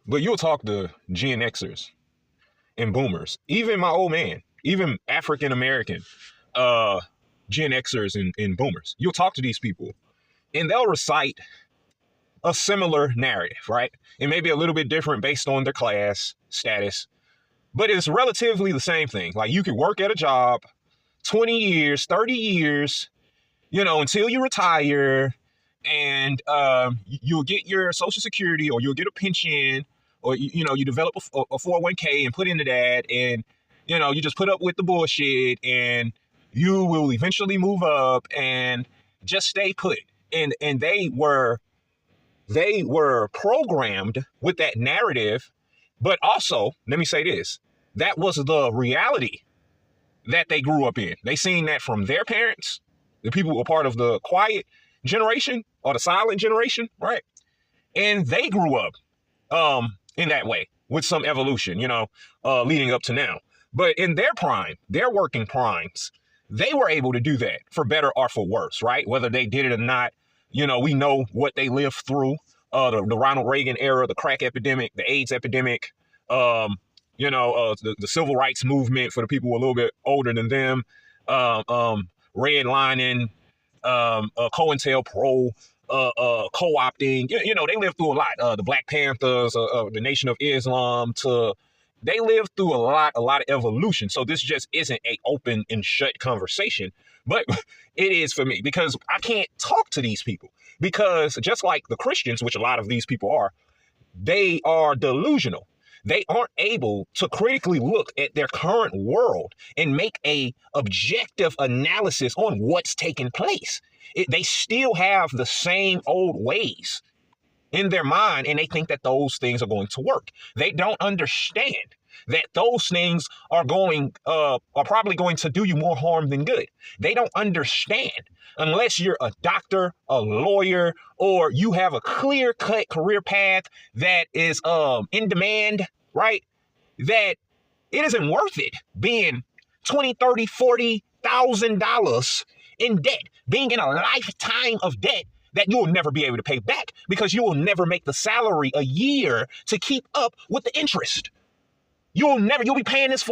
But you'll talk to Gen Xers and Boomers, even my old man, even African American Gen Xers and Boomers. You'll talk to these people, and they'll recite a similar narrative, right? It may be a little bit different based on their class status, but it's relatively the same thing. Like, you could work at a job 20 years, 30 years, until you retire, and you'll get your Social Security, or you'll get a pension, or you develop a 401k and put into that, and you just put up with the bullshit, and you will eventually move up and just stay put. And they were programmed with that narrative. But also, let me say this, that was the reality that they grew up in. They seen that from their parents, the people who were part of the quiet generation or the silent generation, right? And they grew up in that way with some evolution, leading up to now. But in their prime, their working primes, they were able to do that for better or for worse, right? Whether they did it or not, we know what they lived through. The Ronald Reagan era, the crack epidemic, the AIDS epidemic, the civil rights movement for the people who are a little bit older than them, redlining, COINTELPRO, co-opting. They lived through a lot. The Black Panthers, the Nation of Islam, they lived through a lot of evolution. So this just isn't a open and shut conversation, but it is for me, because I can't talk to these people, because just like the Christians, which a lot of these people are, they are delusional. They aren't able to critically look at their current world and make a objective analysis on what's taking place. They still have the same old ways in their mind, and they think that those things are going to work. They don't understand that those things are probably going to do you more harm than good. They don't understand, unless you're a doctor, a lawyer, or you have a clear-cut career path that is in demand, right? That it isn't worth it being $20,000, $30,000, $40,000 in debt, being in a lifetime of debt that you will never be able to pay back, because you will never make the salary a year to keep up with the interest. You'll be paying this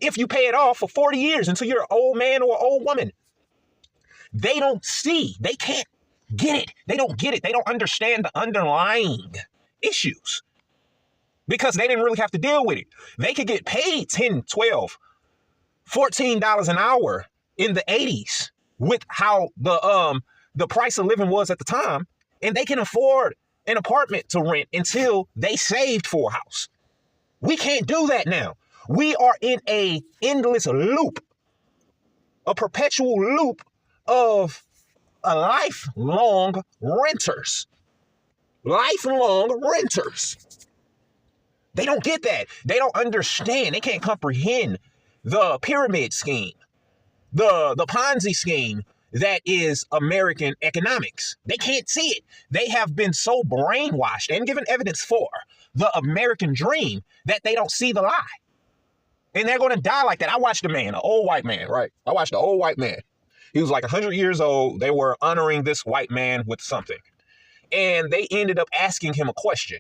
if you pay it off for 40 years until you're an old man or an old woman. They don't see, they can't get it. They don't get it. They don't understand the underlying issues, because they didn't really have to deal with it. They could get paid $10, $12, $14 an hour in the 80s with how the price of living was at the time, and they can afford an apartment to rent until they saved for a house. We can't do that now. We are in a endless loop, a perpetual loop of lifelong renters. Lifelong renters. They don't get that. They don't understand. They can't comprehend the pyramid scheme, the Ponzi scheme that is American economics. They can't see it. They have been so brainwashed and given evidence for the American dream that they don't see the lie. And they're going to die like that. I watched a man, an old white man, right? I watched an old white man. He was like 100 years old. They were honoring this white man with something. And they ended up asking him a question.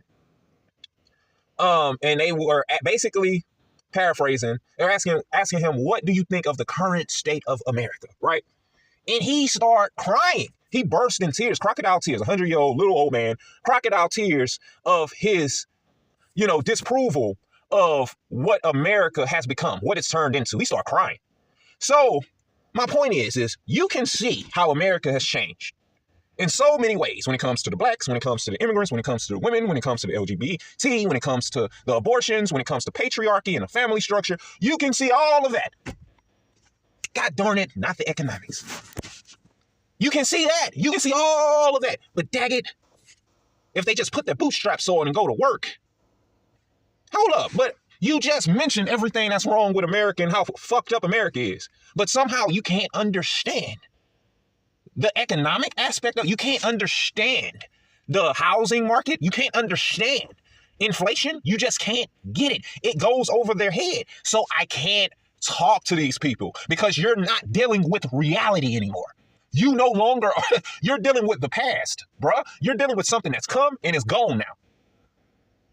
And they were basically paraphrasing. They're asking him, what do you think of the current state of America, right? And he started crying. He burst in tears, crocodile tears, 100-year-old little old man, crocodile tears of his, disapproval of what America has become, what it's turned into. He started crying. So my point is you can see how America has changed in so many ways, when it comes to the blacks, when it comes to the immigrants, when it comes to the women, when it comes to the LGBT, when it comes to the abortions, when it comes to patriarchy and the family structure. You can see all of that. God darn it, not the economics. You can see that. You can see all of that. But daggit, if they just put their bootstraps on and go to work. Hold up, but you just mentioned everything that's wrong with America and how fucked up America is. But somehow you can't understand the economic aspect of it. You can't understand the housing market. You can't understand inflation. You just can't get it. It goes over their head. So I can't talk to these people, because you're not dealing with reality anymore. You no longer you're dealing with the past, bruh. You're dealing with something that's come and is gone now.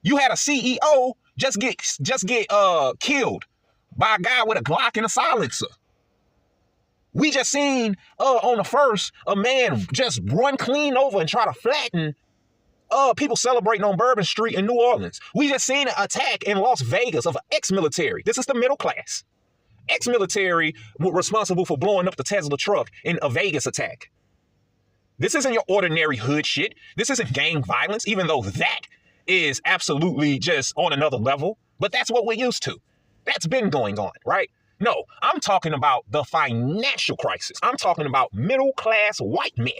You had a CEO just get killed by a guy with a Glock and a silencer. We just seen on the first a man just run clean over and try to flatten people celebrating on Bourbon Street in New Orleans. We just seen an attack in Las Vegas of an ex-military. This is the middle class. Ex-military responsible for blowing up the Tesla truck in a Vegas attack. This isn't your ordinary hood shit. This isn't gang violence, even though that is absolutely just on another level. But that's what we're used to. That's been going on, right? No, I'm talking about the financial crisis. I'm talking about middle-class white men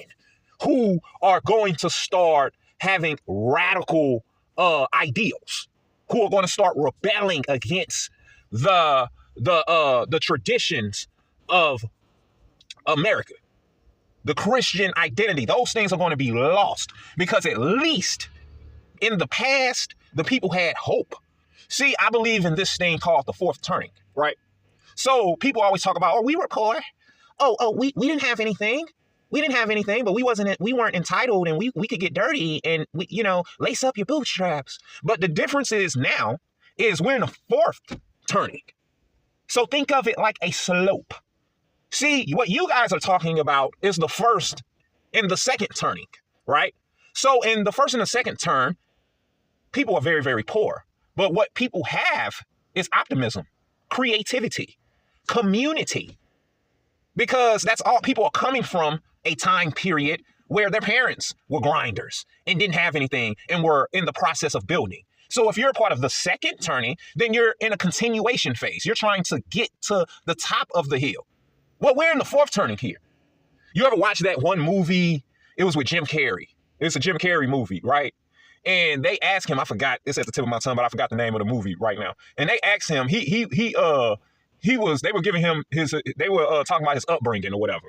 who are going to start having radical ideals, who are going to start rebelling against the traditions of America, the Christian identity. Those things are going to be lost because at least in the past, the people had hope. See, I believe in this thing called the fourth turning, right? So people always talk about, oh, we were poor. We didn't have anything. We didn't have anything, but we weren't entitled, and we could get dirty and lace up your bootstraps. But the difference is now is we're in the fourth turning. So think of it like a slope. See, what you guys are talking about is the first and the second turning, right? So in the first and the second turn, people are very, very poor. But what people have is optimism, creativity, community, because that's all people are coming from a time period where their parents were grinders and didn't have anything and were in the process of building. So if you're a part of the second turning, then you're in a continuation phase. You're trying to get to the top of the hill. Well, we're in the fourth turning here. You ever watch that one movie? It was with Jim Carrey. It's a Jim Carrey movie, right? And they asked him, I forgot, it's at the tip of my tongue, but I forgot the name of the movie right now. And they asked him, they were giving him they were talking about his upbringing or whatever.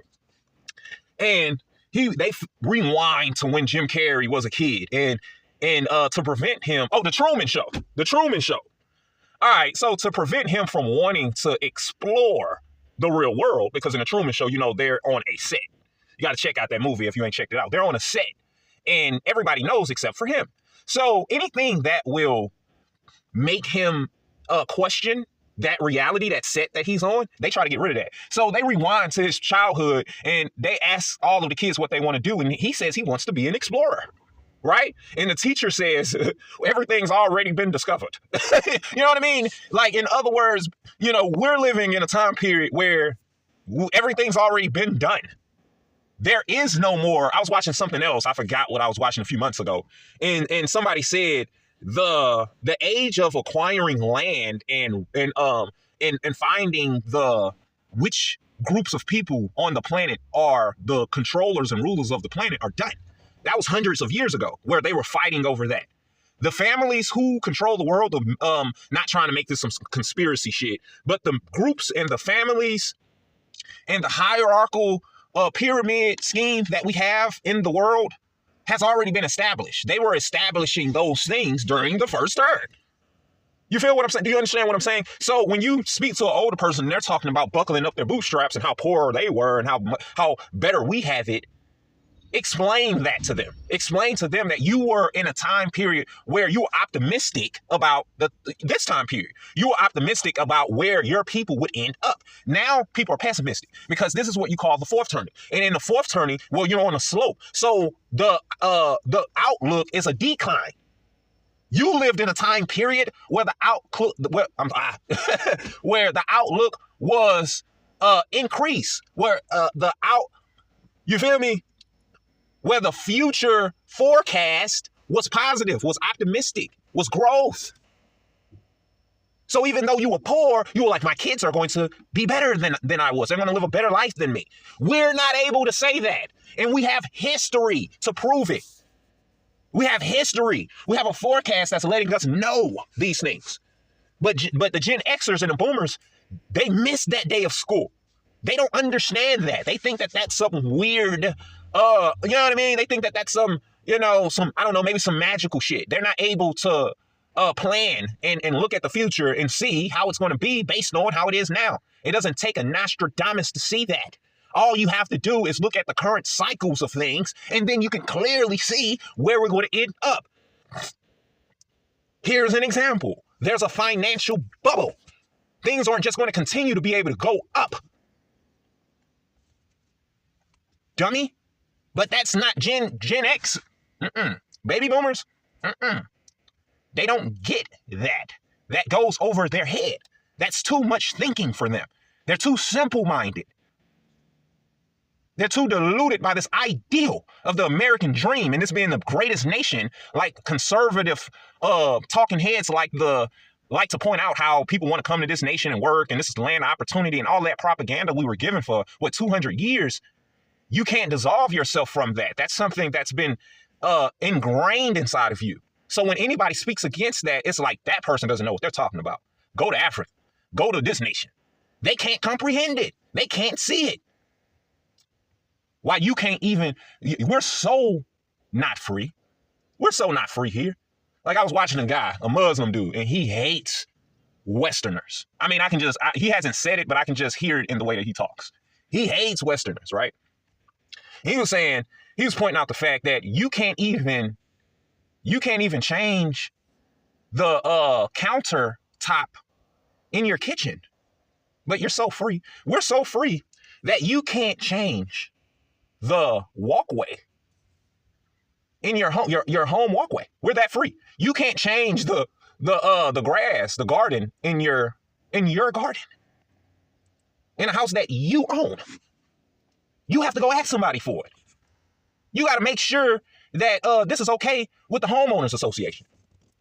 And they rewind to when Jim Carrey was a kid and to prevent him, the Truman Show. All right, so to prevent him from wanting to explore the real world, because in the Truman Show, they're on a set. You got to check out that movie if you ain't checked it out. They're on a set and everybody knows except for him. So anything that will make him question that reality, that set that he's on, they try to get rid of that. So they rewind to his childhood and they ask all of the kids what they want to do. And he says he wants to be an explorer, right? And the teacher says, everything's already been discovered. You know what I mean? Like, in other words, we're living in a time period where everything's already been done. There is no more. I was watching something else. I forgot what I was watching a few months ago. And somebody said, the age of acquiring land and finding which groups of people on the planet are the controllers and rulers of the planet are done. That was hundreds of years ago where they were fighting over that. The families who control the world, not trying to make this some conspiracy shit, but the groups and the families and the hierarchical pyramid scheme that we have in the world has already been established. They were establishing those things during the first turn. You feel what I'm saying? Do you understand what I'm saying? So when you speak to an older person, they're talking about buckling up their bootstraps and how poor they were and how better we have it. Explain that to them. Explain to them that you were in a time period where you were optimistic about this time period. You were optimistic about where your people would end up. Now people are pessimistic because this is what you call the fourth turning. And in the fourth turning, well, you're on a slope. So the outlook is a decline. You lived in a time period where the outlook was increase, you feel me? Where the future forecast was positive, was optimistic, was growth. So even though you were poor, you were like, my kids are going to be better than I was. They're going to live a better life than me. We're not able to say that. And we have history to prove it. We have history. We have a forecast that's letting us know these things. But the Gen Xers and the Boomers, they miss that day of school. They don't understand that. They think that that's some weird, you know what I mean? They think that that's some, I don't know, maybe some magical shit. They're not able to plan and look at the future and see how it's going to be based on how it is now. It doesn't take a Nostradamus to see that. All you have to do is look at the current cycles of things, and then you can clearly see where we're going to end up. Here's an example. There's a financial bubble. Things aren't just going to continue to be able to go up. Dummy. But that's not Gen X. Baby boomers. They don't get that. That goes over their head. That's too much thinking for them. They're too simple-minded. They're too deluded by this ideal of the American dream and this being the greatest nation, like conservative talking heads like to point out how people want to come to this nation and work, and this is the land of opportunity, and all that propaganda we were given for, 200 years. You can't dissolve yourself from that. That's something that's been ingrained inside of you. So when anybody speaks against that, it's like that person doesn't know what they're talking about. Go to Africa. Go to this nation. They can't comprehend it. They can't see it. Why you can't even, we're so not free. We're so not free here. Like I was watching a guy, a Muslim dude, and he hates Westerners. I mean, he hasn't said it, but I can just hear it in the way that he talks. He hates Westerners, right? He was pointing out the fact that you can't even change the countertop in your kitchen, but you're so free. We're so free that you can't change the walkway in your home, your home walkway. We're that free. You can't change the grass, the garden in your garden, in a house that you own. You have to go ask somebody for it. You got to make sure that this is okay with the homeowners association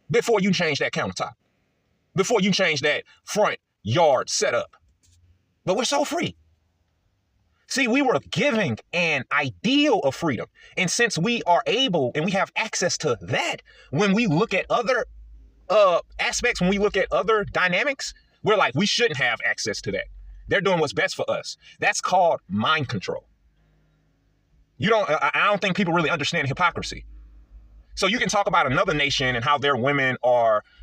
before you change that countertop, before you change that front yard setup. But we're so free. See, we were giving an ideal of freedom. And since we are able and we have access to that, when we look at other aspects, when we look at other dynamics, we're like, we shouldn't have access to that. They're doing what's best for us. That's called mind control. I don't think people really understand hypocrisy. So you can talk about another nation and how their women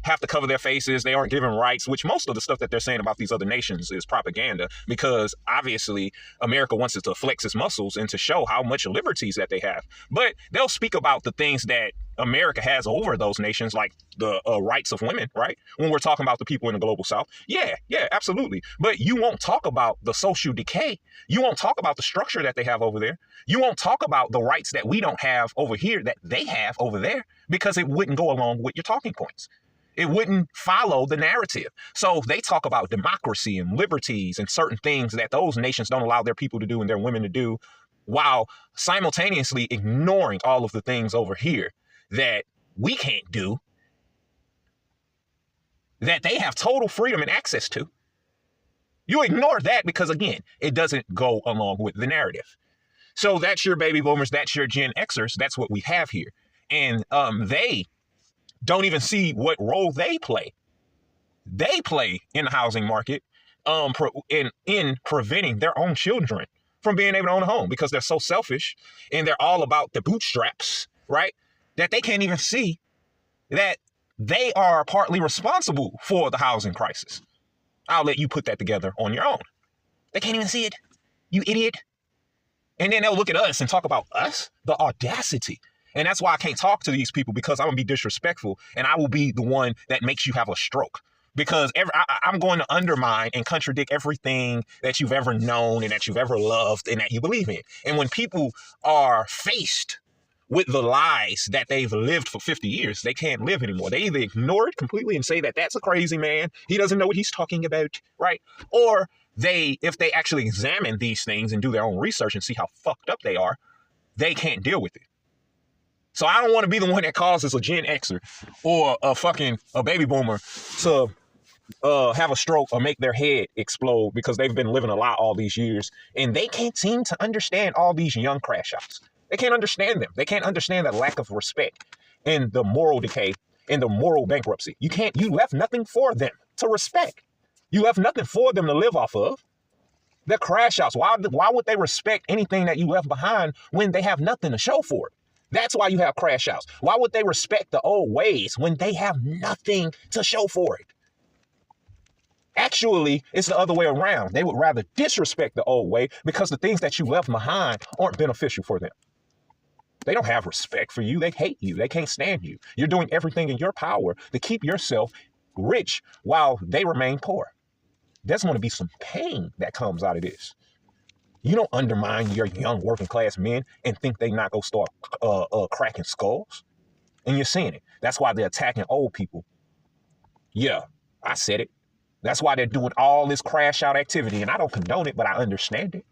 have to cover their faces. They aren't given rights, which most of the stuff that they're saying about these other nations is propaganda, because obviously America wants it to flex its muscles and to show how much liberties that they have. But they'll speak about the things that America has over those nations, like the rights of women, right? When we're talking about the people in the global South. Yeah, absolutely. But you won't talk about the social decay. You won't talk about the structure that they have over there. You won't talk about the rights that we don't have over here that they have over there, because it wouldn't go along with your talking points. It wouldn't follow the narrative. So they talk about democracy and liberties and certain things that those nations don't allow their people to do and their women to do, while simultaneously ignoring all of the things over here that we can't do, that they have total freedom and access to. You ignore that because, again, it doesn't go along with the narrative. So that's your baby boomers, that's your Gen Xers, that's what we have here. And they don't even see what role they play. They play in the housing market in preventing their own children from being able to own a home, because they're so selfish and they're all about the bootstraps, right? That they can't even see that they are partly responsible for the housing crisis. I'll let you put that together on your own. They can't even see it. You idiot. And then they'll look at us and talk about us, the audacity. And that's why I can't talk to these people, because I'm going to be disrespectful and I will be the one that makes you have a stroke. Because I'm going to undermine and contradict everything that you've ever known and that you've ever loved and that you believe in. And when people are faced with the lies that they've lived for 50 years, they can't live anymore. They either ignore it completely and say that that's a crazy man, he doesn't know what he's talking about, right? Or if they actually examine these things and do their own research and see how fucked up they are, they can't deal with it. So I don't want to be the one that causes a Gen Xer or a baby boomer to have a stroke or make their head explode because they've been living a lie all these years and they can't seem to understand all these young crash outs. They can't understand them. They can't understand the lack of respect and the moral decay and the moral bankruptcy. You left nothing for them to respect. You left nothing for them to live off of. They're crash outs. Why would they respect anything that you left behind when they have nothing to show for it? That's why you have crash outs. Why would they respect the old ways when they have nothing to show for it? Actually, it's the other way around. They would rather disrespect the old way because the things that you left behind aren't beneficial for them. They don't have respect for you. They hate you. They can't stand you. You're doing everything in your power to keep yourself rich while they remain poor. There's going to be some pain that comes out of this. You don't undermine your young working class men and think they not going to start cracking skulls. And you're seeing it. That's why they're attacking old people. Yeah, I said it. That's why they're doing all this crash out activity. And I don't condone it, but I understand it.